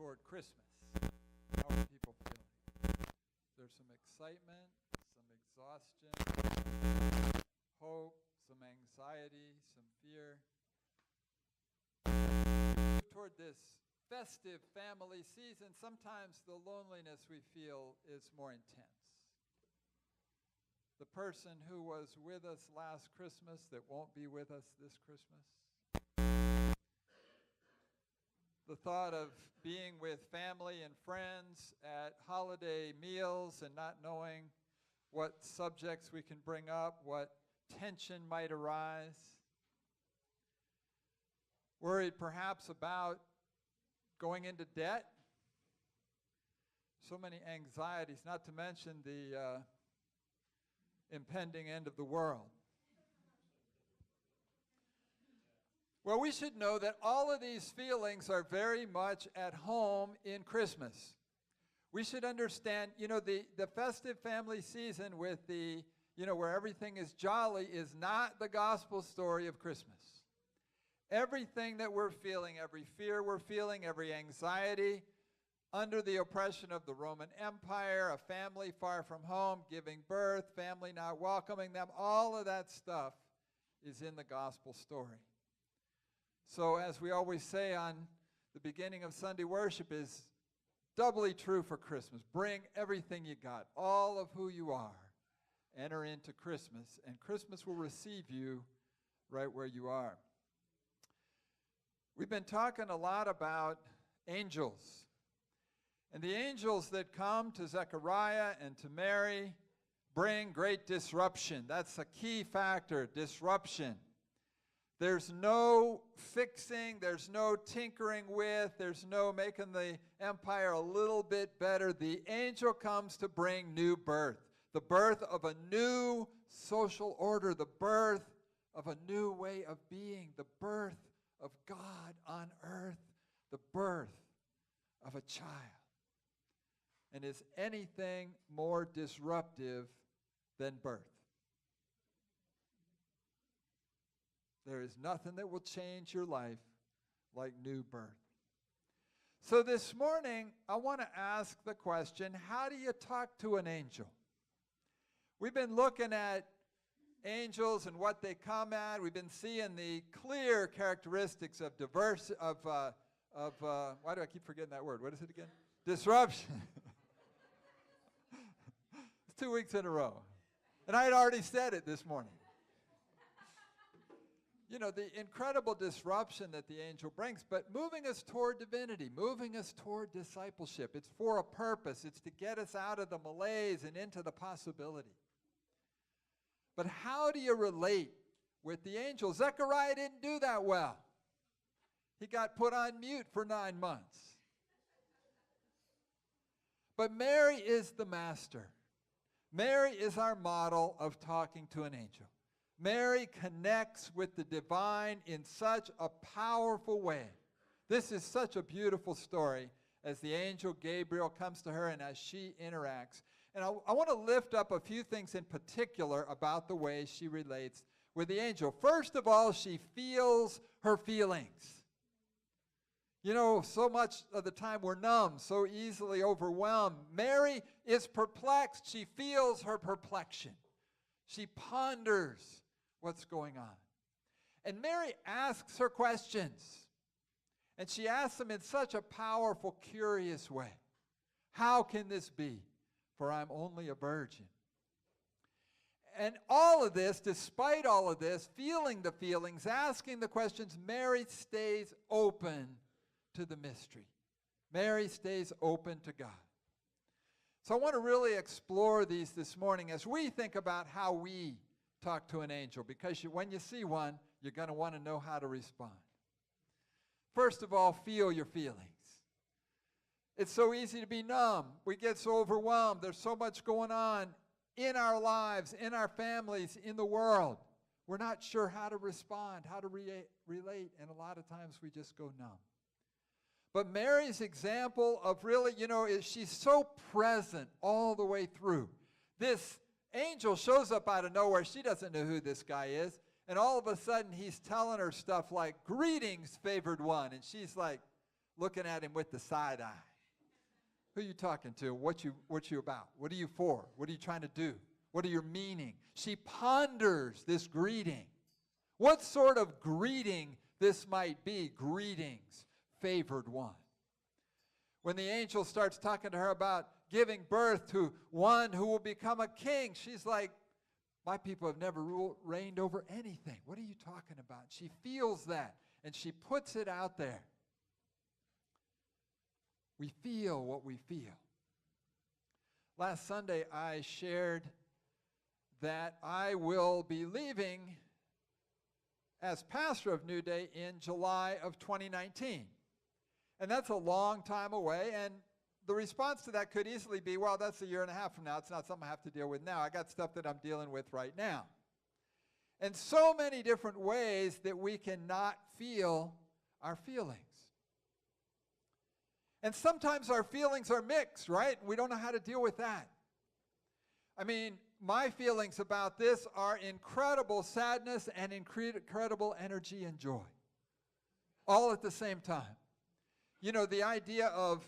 toward Christmas? How are people feeling? There's some excitement, some exhaustion, some hope, some anxiety, some fear. Toward this festive family season, sometimes the loneliness we feel is more intense. The person who was with us last Christmas that won't be with us this Christmas. The thought of being with family and friends at holiday meals and not knowing what subjects we can bring up, what tension might arise. Worried perhaps about going into debt. So many anxieties, not to mention the impending end of the world. Well, we should know that all of these feelings are very much at home in Christmas. We should understand, the festive family season with where everything is jolly is not the gospel story of Christmas. Everything that we're feeling, every fear we're feeling, every anxiety, under the oppression of the Roman Empire, a family far from home, giving birth, family not welcoming them, all of that stuff is in the gospel story. So as we always say on the beginning of Sunday worship is doubly true for Christmas. Bring everything you got, all of who you are. Enter into Christmas, and Christmas will receive you right where you are. We've been talking a lot about angels. And the angels that come to Zechariah and to Mary bring great disruption. That's a key factor, disruption. There's no fixing, there's no tinkering with, there's no making the empire a little bit better. The angel comes to bring new birth, the birth of a new social order, the birth of a new way of being, the birth of God on earth, the birth of a child. And is anything more disruptive than birth? There is nothing that will change your life like new birth. So this morning, I want to ask the question, how do you talk to an angel? We've been looking at angels and what they come at. We've been seeing the clear characteristics of why do I keep forgetting that word? What is it again? Disruption. It's 2 weeks in a row. And I had already said it this morning. The incredible disruption that the angel brings, but moving us toward divinity, moving us toward discipleship. It's for a purpose. It's to get us out of the malaise and into the possibility. But how do you relate with the angel? Zechariah didn't do that well. He got put on mute for 9 months. But Mary is the master. Mary is our model of talking to an angel. Mary connects with the divine in such a powerful way. This is such a beautiful story as the angel Gabriel comes to her and as she interacts. And I want to lift up a few things in particular about the way she relates with the angel. First of all, she feels her feelings. So much of the time we're numb, so easily overwhelmed. Mary is perplexed. She feels her perplexion. She ponders what's going on. And Mary asks her questions. And she asks them in such a powerful, curious way. How can this be? For I'm only a virgin. And all of this, despite all of this, feeling the feelings, asking the questions, Mary stays open to the mystery. Mary stays open to God. So I want to really explore these this morning as we think about how we talk to an angel, because when you see one, you're going to want to know how to respond. First of all, feel your feelings. It's so easy to be numb. We get so overwhelmed. There's so much going on in our lives, in our families, in the world. We're not sure how to respond, how to relate, and a lot of times we just go numb. But Mary's example of really, is she's so present all the way through. This angel shows up out of nowhere. She doesn't know who this guy is. And all of a sudden, he's telling her stuff like, "Greetings, favored one." And she's like, looking at him with the side eye. Who are you talking to? What you about? What are you for? What are you trying to do? What are your meaning? She ponders this greeting. What sort of greeting this might be? Greetings, favored one. When the angel starts talking to her about giving birth to one who will become a king, she's like, my people have never reigned over anything. What are you talking about? She feels that, and she puts it out there. We feel what we feel. Last Sunday, I shared that I will be leaving as pastor of New Day in July of 2019. And that's a long time away, and the response to that could easily be, well, that's a year and a half from now. It's not something I have to deal with now. I got stuff that I'm dealing with right now. And so many different ways that we cannot feel our feelings. And sometimes our feelings are mixed, right? We don't know how to deal with that. I mean, my feelings about this are incredible sadness and incredible energy and joy, all at the same time. You know, the idea of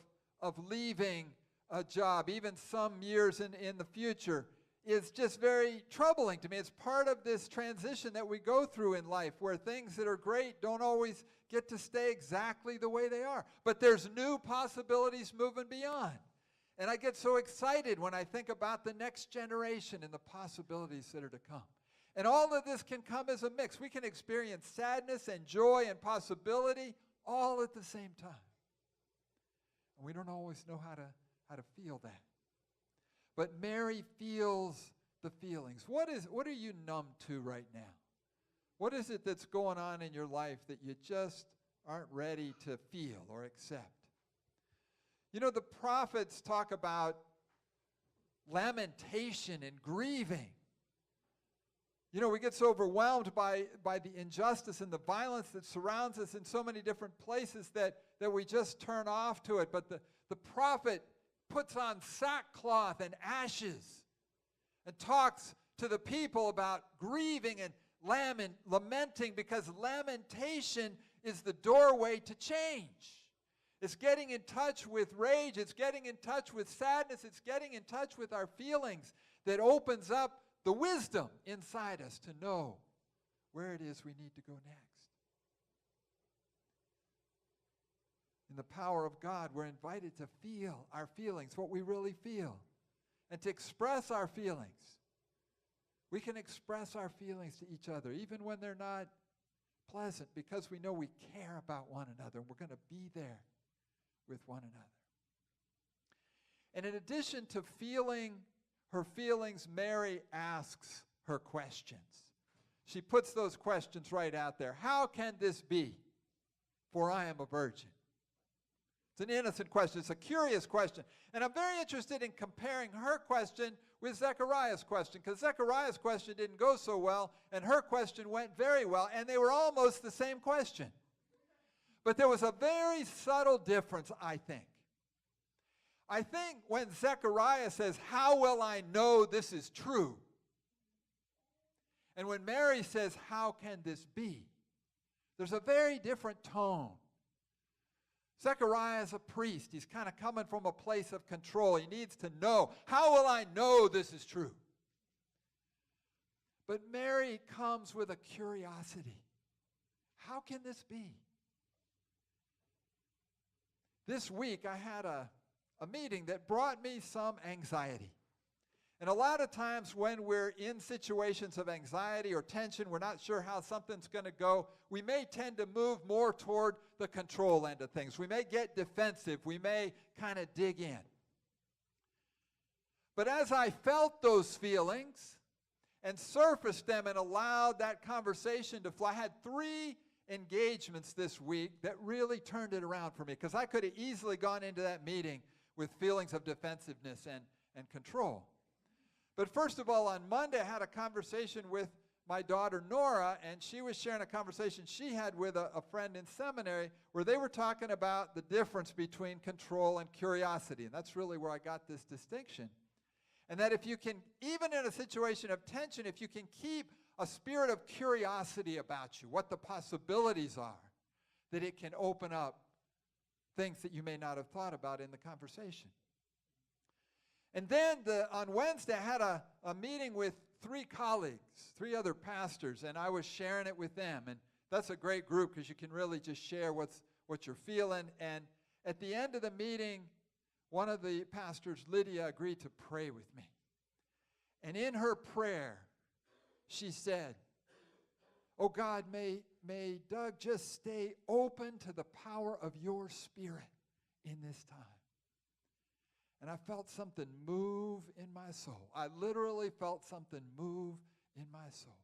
leaving a job, even some years in the future, is just very troubling to me. It's part of this transition that we go through in life, where things that are great don't always get to stay exactly the way they are. But there's new possibilities moving beyond. And I get so excited when I think about the next generation and the possibilities that are to come. And all of this can come as a mix. We can experience sadness and joy and possibility all at the same time. And we don't always know how to feel that. But Mary feels the feelings. What are you numb to right now? What is it that's going on in your life that you just aren't ready to feel or accept? You know, the prophets talk about lamentation and grieving. You know, we get so overwhelmed by the injustice and the violence that surrounds us in so many different places that we just turn off to it. But the prophet puts on sackcloth and ashes and talks to the people about grieving and lamenting, because lamentation is the doorway to change. It's getting in touch with rage. It's getting in touch with sadness. It's getting in touch with our feelings that opens up the wisdom inside us to know where it is we need to go next. In the power of God, we're invited to feel our feelings, what we really feel, and to express our feelings. We can express our feelings to each other, even when they're not pleasant, because we know we care about one another, and we're going to be there with one another. And in addition to feeling her feelings, Mary asks her questions. She puts those questions right out there. How can this be? For I am a virgin. It's an innocent question. It's a curious question. And I'm very interested in comparing her question with Zechariah's question, because Zechariah's question didn't go so well, and her question went very well, and they were almost the same question. But there was a very subtle difference, I think. I think when Zechariah says, how will I know this is true? And when Mary says, how can this be? There's a very different tone. Zechariah is a priest. He's kind of coming from a place of control. He needs to know. How will I know this is true? But Mary comes with a curiosity. How can this be? This week I had a meeting that brought me some anxiety. And a lot of times when we're in situations of anxiety or tension, we're not sure how something's going to go, we may tend to move more toward the control end of things. We may get defensive. We may kind of dig in. But as I felt those feelings and surfaced them and allowed that conversation to flow, I had 3 engagements this week that really turned it around for me, because I could have easily gone into that meeting with feelings of defensiveness and control. But first of all, on Monday, I had a conversation with my daughter Nora, and she was sharing a conversation she had with a friend in seminary where they were talking about the difference between control and curiosity. And that's really where I got this distinction. And that if you can, even in a situation of tension, if you can keep a spirit of curiosity about you, what the possibilities are, that it can open up things that you may not have thought about in the conversation. And then on Wednesday, I had a meeting with 3 colleagues, 3 other pastors, and I was sharing it with them. And that's a great group because you can really just share what you're feeling. And at the end of the meeting, one of the pastors, Lydia, agreed to pray with me. And in her prayer, she said, "Oh God, may Doug just stay open to the power of your Spirit in this time." And I felt something move in my soul. I literally felt something move in my soul.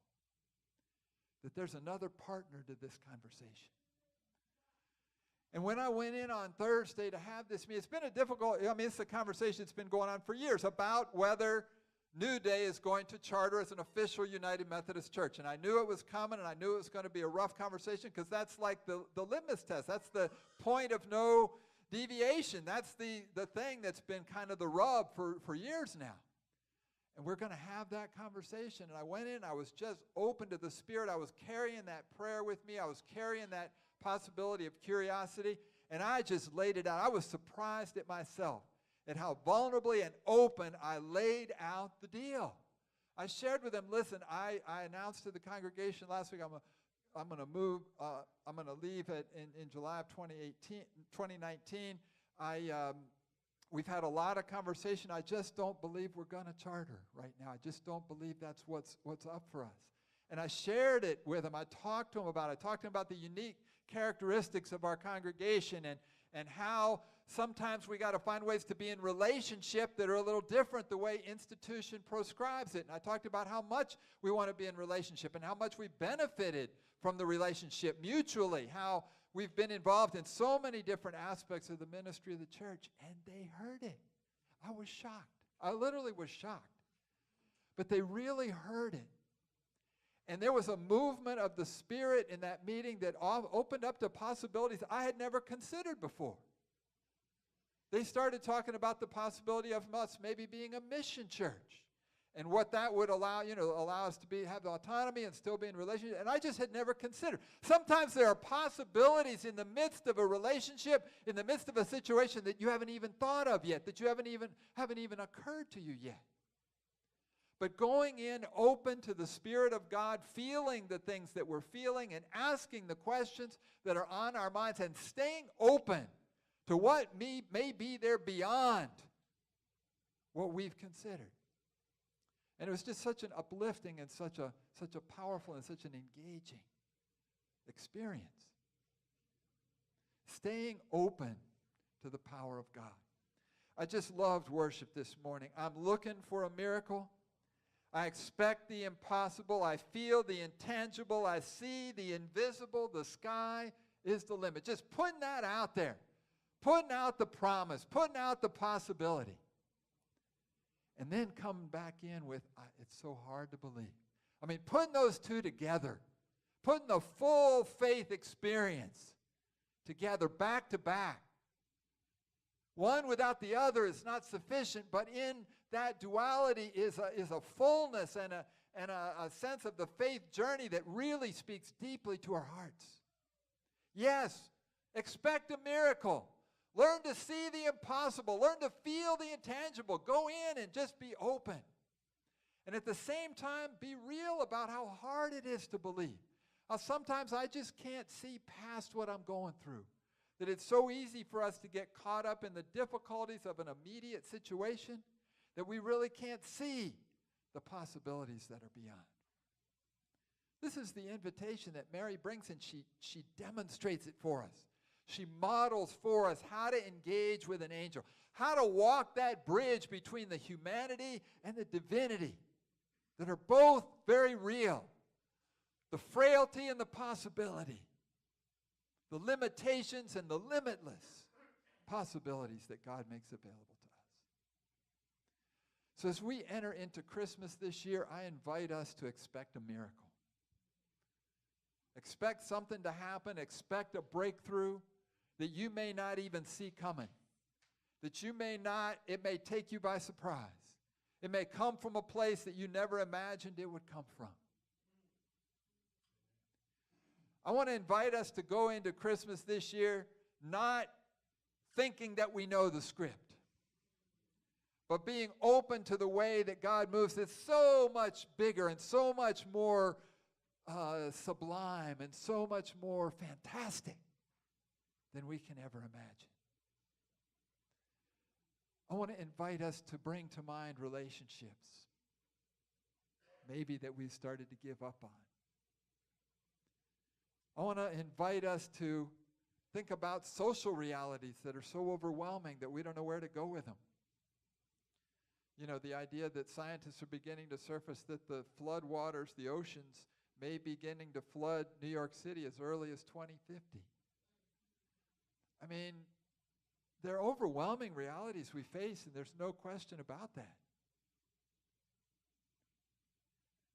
That there's another partner to this conversation. And when I went in on Thursday to have this meeting, it's been it's a conversation that's been going on for years about whether New Day is going to charter as an official United Methodist Church. And I knew it was coming, and I knew it was going to be a rough conversation because that's like the litmus test. That's the point of no deviation. That's the thing that's been kind of the rub for years now. And we're going to have that conversation. And I went in, I was just open to the Spirit. I was carrying that prayer with me. I was carrying that possibility of curiosity. And I just laid it out. I was surprised at myself at how vulnerably and open I laid out the deal. I shared with them, listen, I announced to the congregation last week I'm going to move, I'm going to leave in July of 2019. We've had a lot of conversation. I just don't believe we're going to charter right now. I just don't believe that's what's up for us. And I shared it with him. I talked to him about it. I talked to him about the unique characteristics of our congregation and how sometimes we got to find ways to be in relationship that are a little different the way institution prescribes it. And I talked about how much we want to be in relationship and how much we benefited from the relationship mutually, how we've been involved in so many different aspects of the ministry of the church, and they heard it. I was shocked. I literally was shocked. But they really heard it. And there was a movement of the Spirit in that meeting that opened up to possibilities I had never considered before. They started talking about the possibility of us maybe being a mission church and what that would allow us to have autonomy and still be in relationship. And I just had never considered. Sometimes there are possibilities in the midst of a relationship, in the midst of a situation that you haven't even thought of yet, that you haven't even occurred to you yet. But going in open to the Spirit of God, feeling the things that we're feeling and asking the questions that are on our minds and staying open to what may be there beyond what we've considered. And it was just such an uplifting and such a powerful and such an engaging experience. Staying open to the power of God. I just loved worship this morning. I'm looking for a miracle. I expect the impossible. I feel the intangible. I see the invisible. The sky is the limit. Just putting that out there. Putting out the promise. Putting out the possibility. And then coming back in with, it's so hard to believe. I mean, putting those two together. Putting the full faith experience together, back to back. One without the other is not sufficient, but in that duality is a fullness and a sense of the faith journey that really speaks deeply to our hearts. Yes, expect a miracle. Learn to see the impossible. Learn to feel the intangible. Go in and just be open. And at the same time, be real about how hard it is to believe. Sometimes I just can't see past what I'm going through. That it's so easy for us to get caught up in the difficulties of an immediate situation that we really can't see the possibilities that are beyond. This is the invitation that Mary brings, and she demonstrates it for us. She models for us how to engage with an angel, how to walk that bridge between the humanity and the divinity that are both very real, the frailty and the possibility, the limitations and the limitless possibilities that God makes available to us. So as we enter into Christmas this year, I invite us to expect a miracle. Expect something to happen. Expect a breakthrough that you may not even see coming. That it may take you by surprise. It may come from a place that you never imagined it would come from. I want to invite us to go into Christmas this year not thinking that we know the script. But being open to the way that God moves is so much bigger and so much more sublime and so much more fantastic than we can ever imagine. I want to invite us to bring to mind relationships, maybe that we've started to give up on. I want to invite us to think about social realities that are so overwhelming that we don't know where to go with them. You know, the idea that scientists are beginning to surface that the flood waters, the oceans, may be beginning to flood New York City as early as 2050. I mean, they're overwhelming realities we face, and there's no question about that.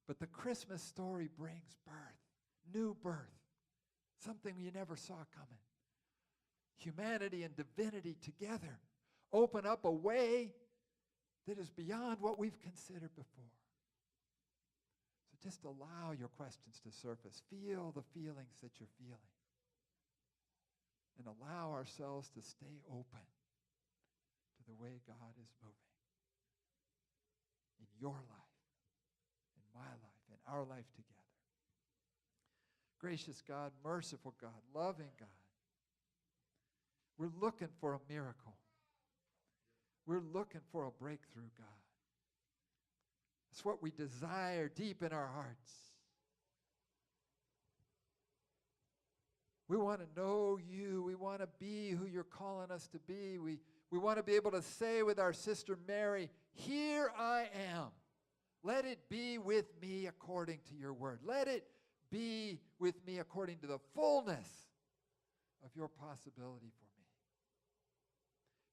But the Christmas story brings birth, new birth, something you never saw coming. Humanity and divinity together open up a way that is beyond what we've considered before. So just allow your questions to surface. Feel the feelings that you're feeling. And allow ourselves to stay open to the way God is moving in your life, in my life, in our life together. Gracious God, merciful God, loving God, we're looking for a miracle. We're looking for a breakthrough, God. It's what we desire deep in our hearts. We want to know you. We want to be who you're calling us to be. We want to be able to say with our sister Mary, here I am. Let it be with me according to your word. Let it be with me according to the fullness of your possibility for me.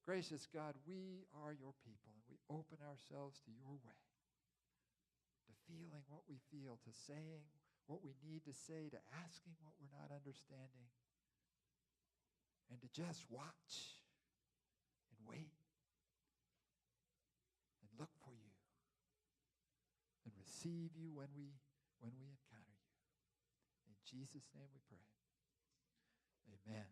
Gracious God, we are your people, and we open ourselves to your way, to feeling what we feel, to saying what we need to say, to asking what we're not understanding, and to just watch and wait and look for you and receive you when we encounter you. In Jesus' name we pray. Amen.